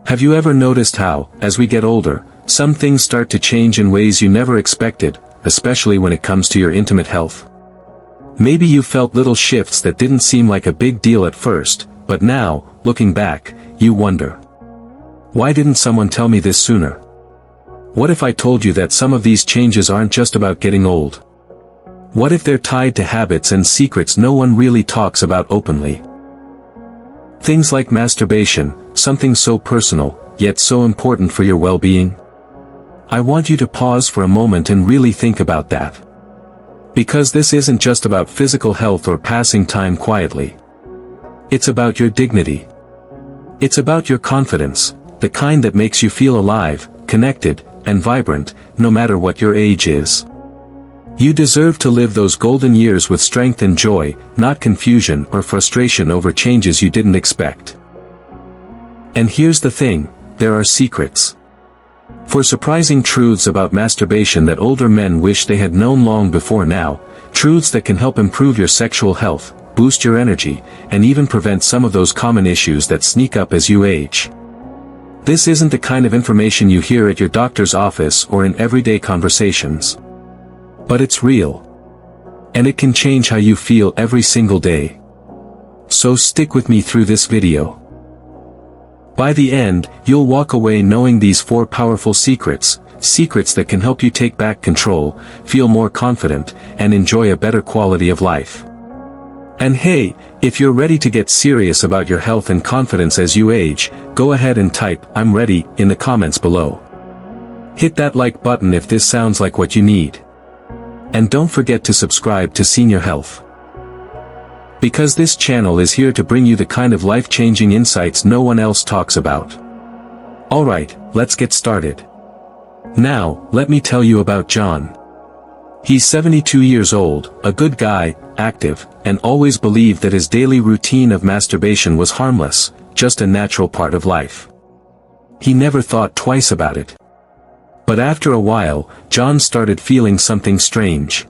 Have you ever noticed how, as we get older, some things start to change in ways you never expected, especially when it comes to your intimate health? Maybe you felt little shifts that didn't seem like a big deal at first, but now, looking back, you wonder. Why didn't someone tell me this sooner? What if I told you that some of these changes aren't just about getting old? What if they're tied to habits and secrets no one really talks about openly? Things like masturbation, something so personal, yet so important for your well-being. I want you to pause for a moment and really think about that. Because this isn't just about physical health or passing time quietly. It's about your dignity. It's about your confidence, the kind that makes you feel alive, connected, and vibrant, no matter what your age is. You deserve to live those golden years with strength and joy, not confusion or frustration over changes you didn't expect. And here's the thing, there are secrets. For surprising truths about masturbation that older men wish they had known long before now, truths that can help improve your sexual health, boost your energy, and even prevent some of those common issues that sneak up as you age. This isn't the kind of information you hear at your doctor's office or in everyday conversations. But it's real. And it can change how you feel every single day. So stick with me through this video. By the end, you'll walk away knowing these 4 powerful secrets that can help you take back control, feel more confident, and enjoy a better quality of life. And hey, if you're ready to get serious about your health and confidence as you age, go ahead and type "I'm ready" in the comments below. Hit that like button if this sounds like what you need. And don't forget to subscribe to Senior Health. Because this channel is here to bring you the kind of life-changing insights no one else talks about. Alright, let's get started. Now, let me tell you about John. He's 72 years old, a good guy, active, and always believed that his daily routine of masturbation was harmless, just a natural part of life. He never thought twice about it. But after a while, John started feeling something strange.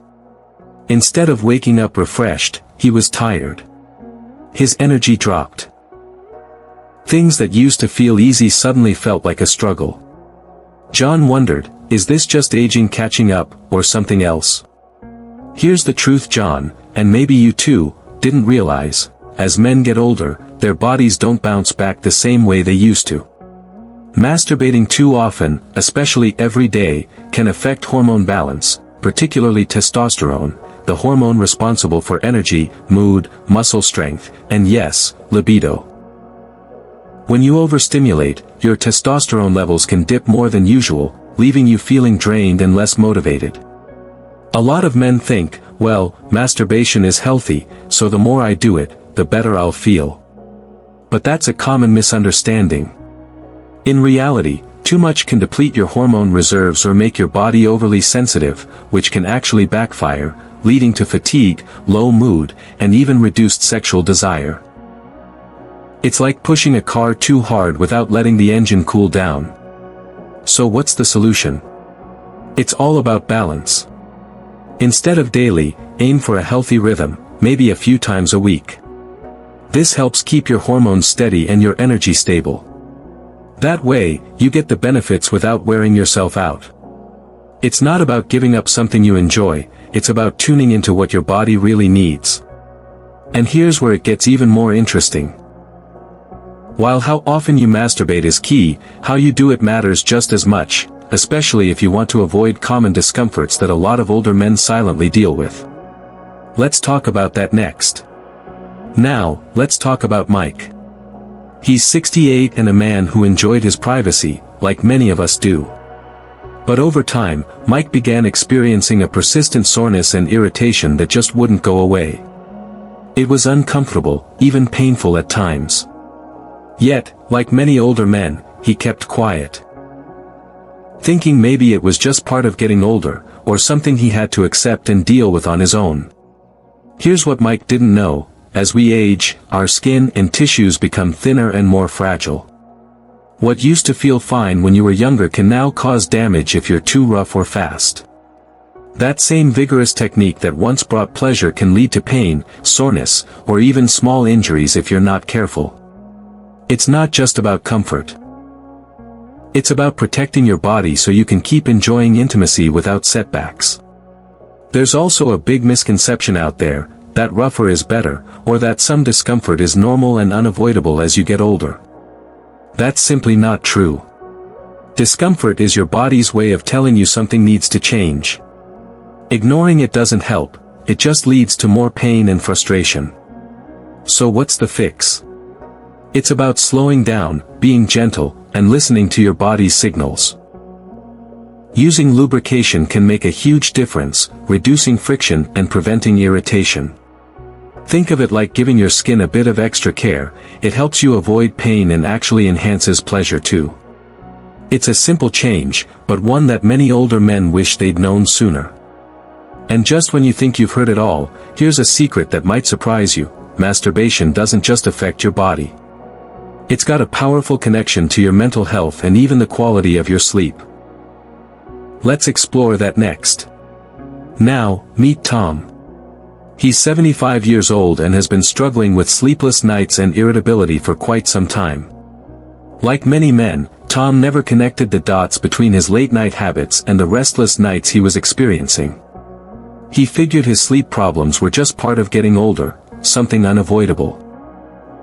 Instead of waking up refreshed, he was tired. His energy dropped. Things that used to feel easy suddenly felt like a struggle. John wondered, is this just aging catching up, or something else? Here's the truth, John, and maybe you too, didn't realize, as men get older, their bodies don't bounce back the same way they used to. Masturbating too often, especially every day, can affect hormone balance, particularly testosterone, the hormone responsible for energy, mood, muscle strength, and yes, libido. When you overstimulate, your testosterone levels can dip more than usual, leaving you feeling drained and less motivated. A lot of men think, well, masturbation is healthy, so the more I do it, the better I'll feel. But that's a common misunderstanding. In reality, too much can deplete your hormone reserves or make your body overly sensitive, which can actually backfire, leading to fatigue, low mood, and even reduced sexual desire. It's like pushing a car too hard without letting the engine cool down. So what's the solution? It's all about balance. Instead of daily, aim for a healthy rhythm, maybe a few times a week. This helps keep your hormones steady and your energy stable. That way, you get the benefits without wearing yourself out. It's not about giving up something you enjoy, it's about tuning into what your body really needs. And here's where it gets even more interesting. While how often you masturbate is key, how you do it matters just as much, especially if you want to avoid common discomforts that a lot of older men silently deal with. Let's talk about that next. Now, let's talk about Mike. He's 68 and a man who enjoyed his privacy, like many of us do. But over time, Mike began experiencing a persistent soreness and irritation that just wouldn't go away. It was uncomfortable, even painful at times. Yet, like many older men, he kept quiet. Thinking maybe it was just part of getting older, or something he had to accept and deal with on his own. Here's what Mike didn't know. As we age, our skin and tissues become thinner and more fragile. What used to feel fine when you were younger can now cause damage if you're too rough or fast. That same vigorous technique that once brought pleasure can lead to pain, soreness, or even small injuries if you're not careful. It's not just about comfort. It's about protecting your body so you can keep enjoying intimacy without setbacks. There's also a big misconception out there, that rougher is better, or that some discomfort is normal and unavoidable as you get older. That's simply not true. Discomfort is your body's way of telling you something needs to change. Ignoring it doesn't help, it just leads to more pain and frustration. So what's the fix? It's about slowing down, being gentle, and listening to your body's signals. Using lubrication can make a huge difference, reducing friction and preventing irritation. Think of it like giving your skin a bit of extra care. It helps you avoid pain and actually enhances pleasure too. It's a simple change, but one that many older men wish they'd known sooner. And just when you think you've heard it all, here's a secret that might surprise you. Masturbation doesn't just affect your body. It's got a powerful connection to your mental health and even the quality of your sleep. Let's explore that next. Now, meet Tom. He's 75 years old and has been struggling with sleepless nights and irritability for quite some time. Like many men, Tom never connected the dots between his late-night habits and the restless nights he was experiencing. He figured his sleep problems were just part of getting older, something unavoidable.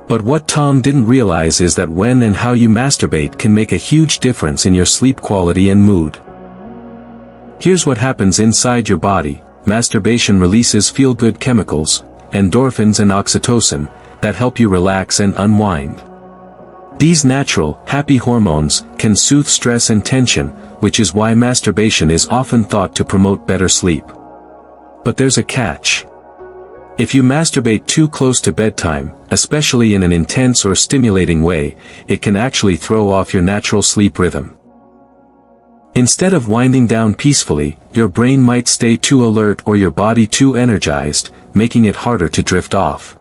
But what Tom didn't realize is that when and how you masturbate can make a huge difference in your sleep quality and mood. Here's what happens inside your body. Masturbation releases feel-good chemicals, endorphins and oxytocin, that help you relax and unwind. These natural, happy hormones can soothe stress and tension, which is why masturbation is often thought to promote better sleep. But there's a catch. If you masturbate too close to bedtime, especially in an intense or stimulating way, it can actually throw off your natural sleep rhythm. Instead of winding down peacefully, your brain might stay too alert or your body too energized, making it harder to drift off.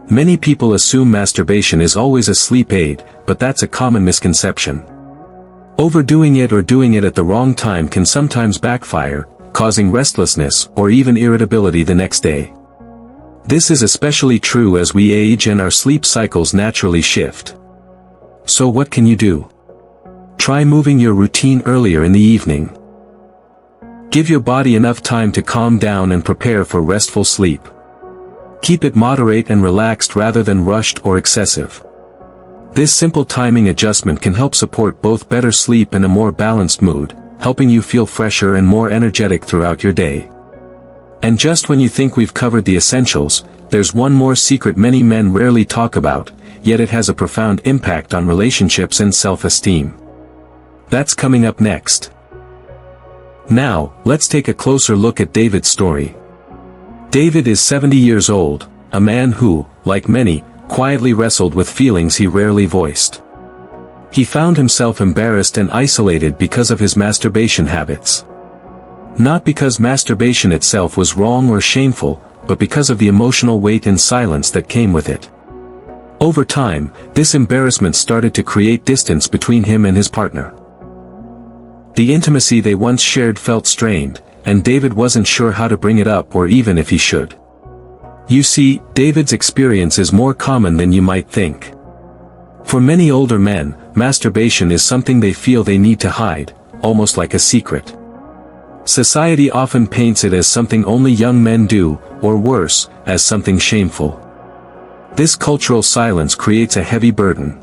Many people assume masturbation is always a sleep aid, but that's a common misconception. Overdoing it or doing it at the wrong time can sometimes backfire, causing restlessness or even irritability the next day. This is especially true as we age and our sleep cycles naturally shift. So what can you do? Try moving your routine earlier in the evening. Give your body enough time to calm down and prepare for restful sleep. Keep it moderate and relaxed rather than rushed or excessive. This simple timing adjustment can help support both better sleep and a more balanced mood, helping you feel fresher and more energetic throughout your day. And just when you think we've covered the essentials, there's one more secret many men rarely talk about, yet it has a profound impact on relationships and self-esteem. That's coming up next. Now, let's take a closer look at David's story. David is 70 years old, a man who, like many, quietly wrestled with feelings he rarely voiced. He found himself embarrassed and isolated because of his masturbation habits. Not because masturbation itself was wrong or shameful, but because of the emotional weight and silence that came with it. Over time, this embarrassment started to create distance between him and his partner. The intimacy they once shared felt strained, and David wasn't sure how to bring it up or even if he should. You see, David's experience is more common than you might think. For many older men, masturbation is something they feel they need to hide, almost like a secret. Society often paints it as something only young men do, or worse, as something shameful. This cultural silence creates a heavy burden.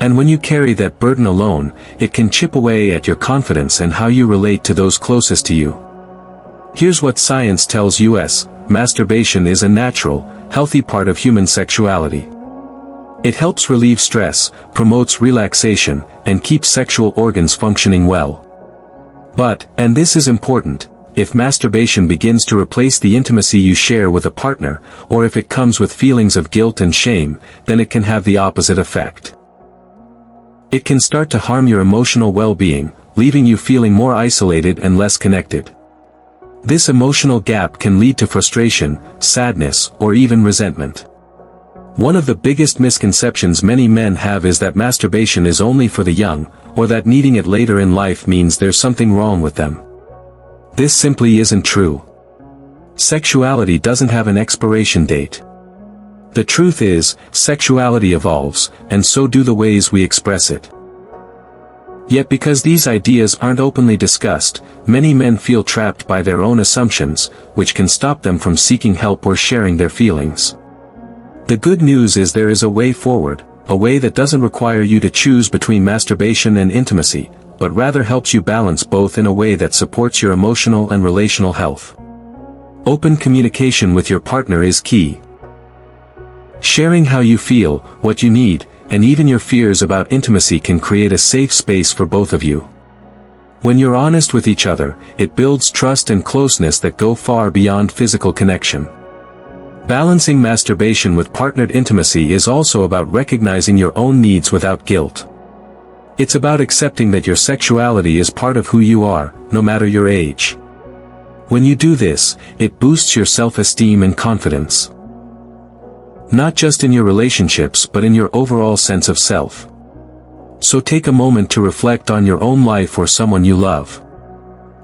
And when you carry that burden alone, it can chip away at your confidence and how you relate to those closest to you. Here's what science tells us: masturbation is a natural, healthy part of human sexuality. It helps relieve stress, promotes relaxation, and keeps sexual organs functioning well. But, and this is important, if masturbation begins to replace the intimacy you share with a partner, or if it comes with feelings of guilt and shame, then it can have the opposite effect. It can start to harm your emotional well-being, leaving you feeling more isolated and less connected. This emotional gap can lead to frustration, sadness, or even resentment. One of the biggest misconceptions many men have is that masturbation is only for the young, or that needing it later in life means there's something wrong with them. This simply isn't true. Sexuality doesn't have an expiration date. The truth is, sexuality evolves, and so do the ways we express it. Yet because these ideas aren't openly discussed, many men feel trapped by their own assumptions, which can stop them from seeking help or sharing their feelings. The good news is there is a way forward, a way that doesn't require you to choose between masturbation and intimacy, but rather helps you balance both in a way that supports your emotional and relational health. Open communication with your partner is key. Sharing how you feel, what you need, and even your fears about intimacy can create a safe space for both of you. When you're honest with each other, it builds trust and closeness that go far beyond physical connection. Balancing masturbation with partnered intimacy is also about recognizing your own needs without guilt. It's about accepting that your sexuality is part of who you are, no matter your age. When you do this, it boosts your self-esteem and confidence. Not just in your relationships but in your overall sense of self. So take a moment to reflect on your own life or someone you love.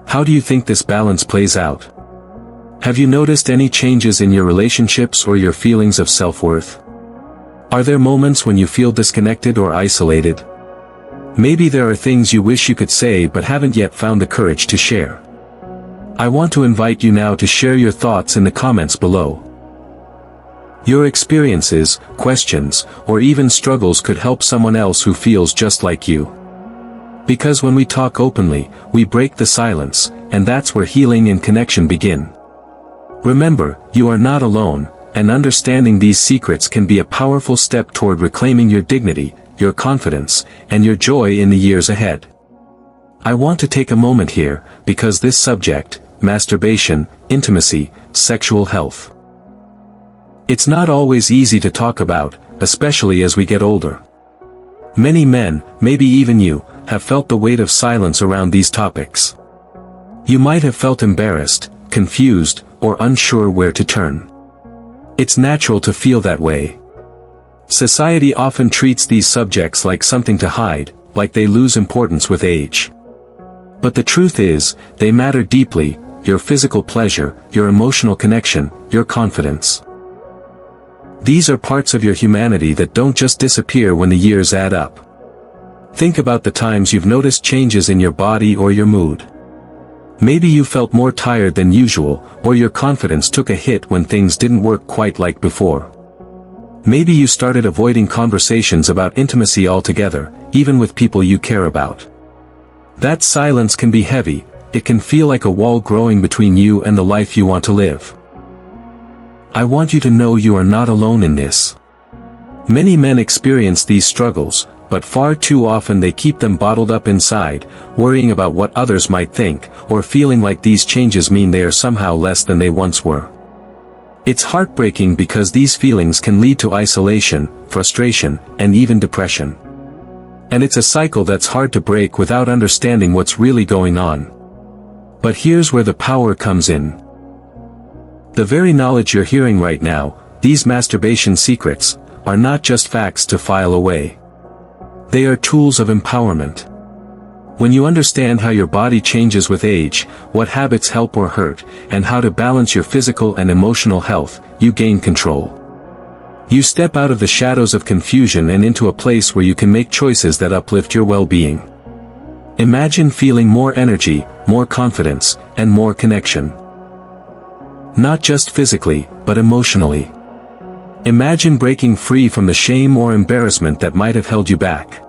How do you think this balance plays out? Have you noticed any changes in your relationships or your feelings of self-worth? Are there moments when you feel disconnected or isolated? Maybe there are things you wish you could say but haven't yet found the courage to share. I want to invite you now to share your thoughts in the comments below. Your experiences, questions, or even struggles could help someone else who feels just like you. Because when we talk openly, we break the silence, and that's where healing and connection begin. Remember, you are not alone, and understanding these secrets can be a powerful step toward reclaiming your dignity, your confidence, and your joy in the years ahead. I want to take a moment here, because this subject, masturbation, intimacy, sexual health, it's not always easy to talk about, especially as we get older. Many men, maybe even you, have felt the weight of silence around these topics. You might have felt embarrassed, confused, or unsure where to turn. It's natural to feel that way. Society often treats these subjects like something to hide, like they lose importance with age. But the truth is, they matter deeply: your physical pleasure, your emotional connection, your confidence. These are parts of your humanity that don't just disappear when the years add up. Think about the times you've noticed changes in your body or your mood. Maybe you felt more tired than usual, or your confidence took a hit when things didn't work quite like before. Maybe you started avoiding conversations about intimacy altogether, even with people you care about. That silence can be heavy. It can feel like a wall growing between you and the life you want to live. I want you to know you are not alone in this. Many men experience these struggles, but far too often they keep them bottled up inside, worrying about what others might think, or feeling like these changes mean they are somehow less than they once were. It's heartbreaking because these feelings can lead to isolation, frustration, and even depression. And it's a cycle that's hard to break without understanding what's really going on. But here's where the power comes in. The very knowledge you're hearing right now, these masturbation secrets, are not just facts to file away. They are tools of empowerment. When you understand how your body changes with age, what habits help or hurt, and how to balance your physical and emotional health, you gain control. You step out of the shadows of confusion and into a place where you can make choices that uplift your well-being. Imagine feeling more energy, more confidence, and more connection. Not just physically, but emotionally. Imagine breaking free from the shame or embarrassment that might have held you back.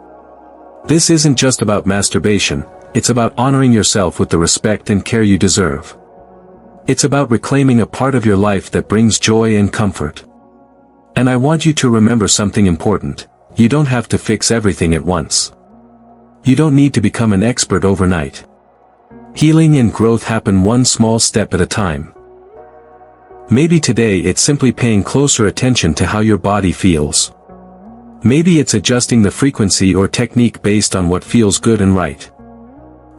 This isn't just about masturbation, it's about honoring yourself with the respect and care you deserve. It's about reclaiming a part of your life that brings joy and comfort. And I want you to remember something important: you don't have to fix everything at once. You don't need to become an expert overnight. Healing and growth happen one small step at a time. Maybe today it's simply paying closer attention to how your body feels. Maybe it's adjusting the frequency or technique based on what feels good and right.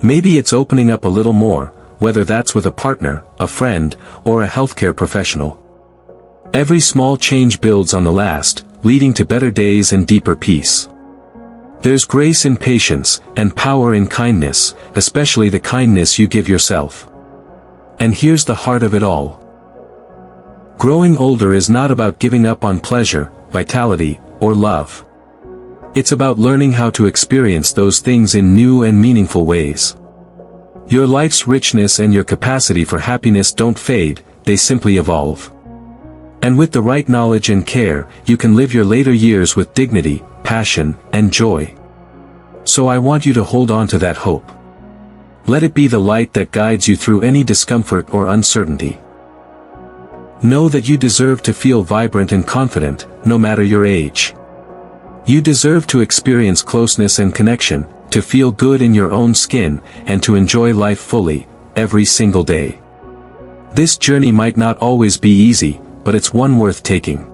Maybe it's opening up a little more, whether that's with a partner, a friend, or a healthcare professional. Every small change builds on the last, leading to better days and deeper peace. There's grace in patience, and power in kindness, especially the kindness you give yourself. And here's the heart of it all. Growing older is not about giving up on pleasure, vitality, or love. It's about learning how to experience those things in new and meaningful ways. Your life's richness and your capacity for happiness don't fade, they simply evolve. And with the right knowledge and care, you can live your later years with dignity, passion, and joy. So I want you to hold on to that hope. Let it be the light that guides you through any discomfort or uncertainty. Know that you deserve to feel vibrant and confident, no matter your age. You deserve to experience closeness and connection, to feel good in your own skin, and to enjoy life fully, every single day. This journey might not always be easy, but it's one worth taking.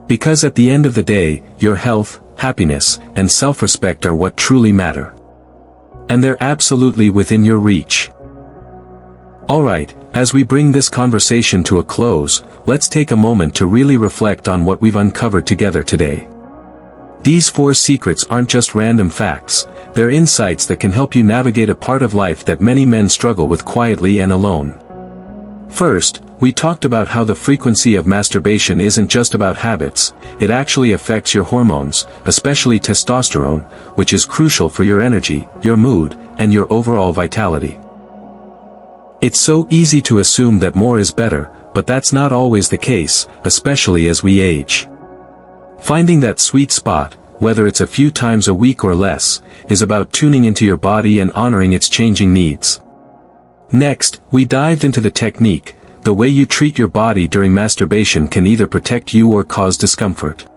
Because at the end of the day, your health, happiness, and self-respect are what truly matter. And they're absolutely within your reach. Alright, as we bring this conversation to a close, let's take a moment to really reflect on what we've uncovered together today. These 4 secrets aren't just random facts, they're insights that can help you navigate a part of life that many men struggle with quietly and alone. First, we talked about how the frequency of masturbation isn't just about habits, it actually affects your hormones, especially testosterone, which is crucial for your energy, your mood, and your overall vitality. It's so easy to assume that more is better, but that's not always the case, especially as we age. Finding that sweet spot, whether it's a few times a week or less, is about tuning into your body and honoring its changing needs. Next, we dived into the technique. The way you treat your body during masturbation can either protect you or cause discomfort.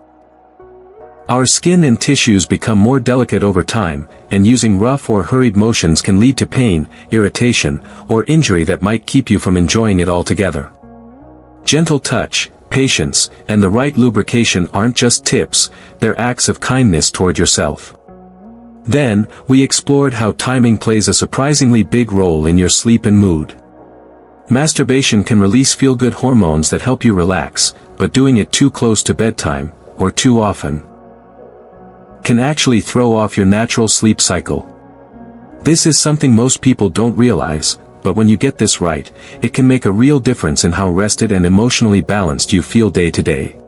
Our skin and tissues become more delicate over time, and using rough or hurried motions can lead to pain, irritation, or injury that might keep you from enjoying it altogether. Gentle touch, patience, and the right lubrication aren't just tips, they're acts of kindness toward yourself. Then, we explored how timing plays a surprisingly big role in your sleep and mood. Masturbation can release feel-good hormones that help you relax, but doing it too close to bedtime, or too often, can actually throw off your natural sleep cycle. This is something most people don't realize, but when you get this right, it can make a real difference in how rested and emotionally balanced you feel day to day.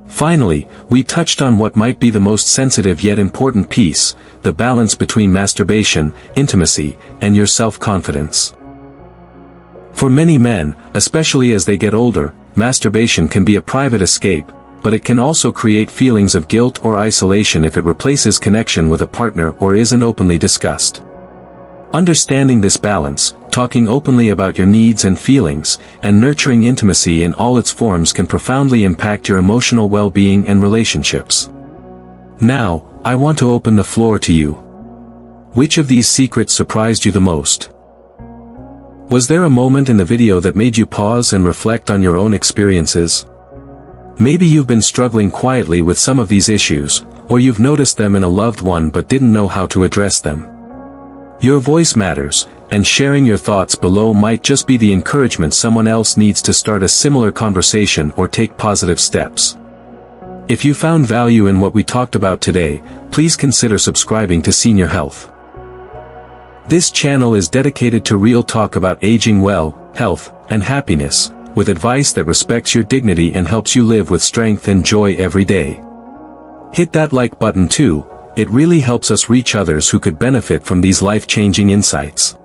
Finally, we touched on what might be the most sensitive yet important piece, the balance between masturbation, intimacy, and your self-confidence. For many men, especially as they get older, masturbation can be a private escape, but it can also create feelings of guilt or isolation if it replaces connection with a partner or isn't openly discussed. Understanding this balance, talking openly about your needs and feelings, and nurturing intimacy in all its forms can profoundly impact your emotional well-being and relationships. Now, I want to open the floor to you. Which of these secrets surprised you the most? Was there a moment in the video that made you pause and reflect on your own experiences? Maybe you've been struggling quietly with some of these issues, or you've noticed them in a loved one but didn't know how to address them. Your voice matters, and sharing your thoughts below might just be the encouragement someone else needs to start a similar conversation or take positive steps. If you found value in what we talked about today, please consider subscribing to Senior Health. This channel is dedicated to real talk about aging well, health, and happiness, with advice that respects your dignity and helps you live with strength and joy every day. Hit that like button too, it really helps us reach others who could benefit from these life-changing insights.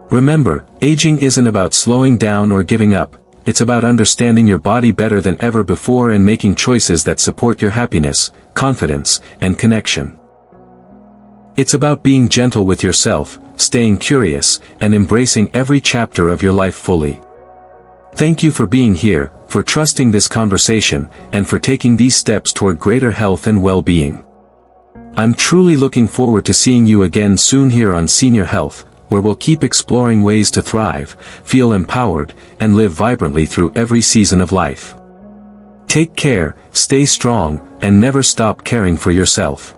Remember, aging isn't about slowing down or giving up, it's about understanding your body better than ever before and making choices that support your happiness, confidence, and connection. It's about being gentle with yourself, staying curious, and embracing every chapter of your life fully. Thank you for being here, for trusting this conversation, and for taking these steps toward greater health and well-being. I'm truly looking forward to seeing you again soon here on Senior Health, where we'll keep exploring ways to thrive, feel empowered, and live vibrantly through every season of life. Take care, stay strong, and never stop caring for yourself.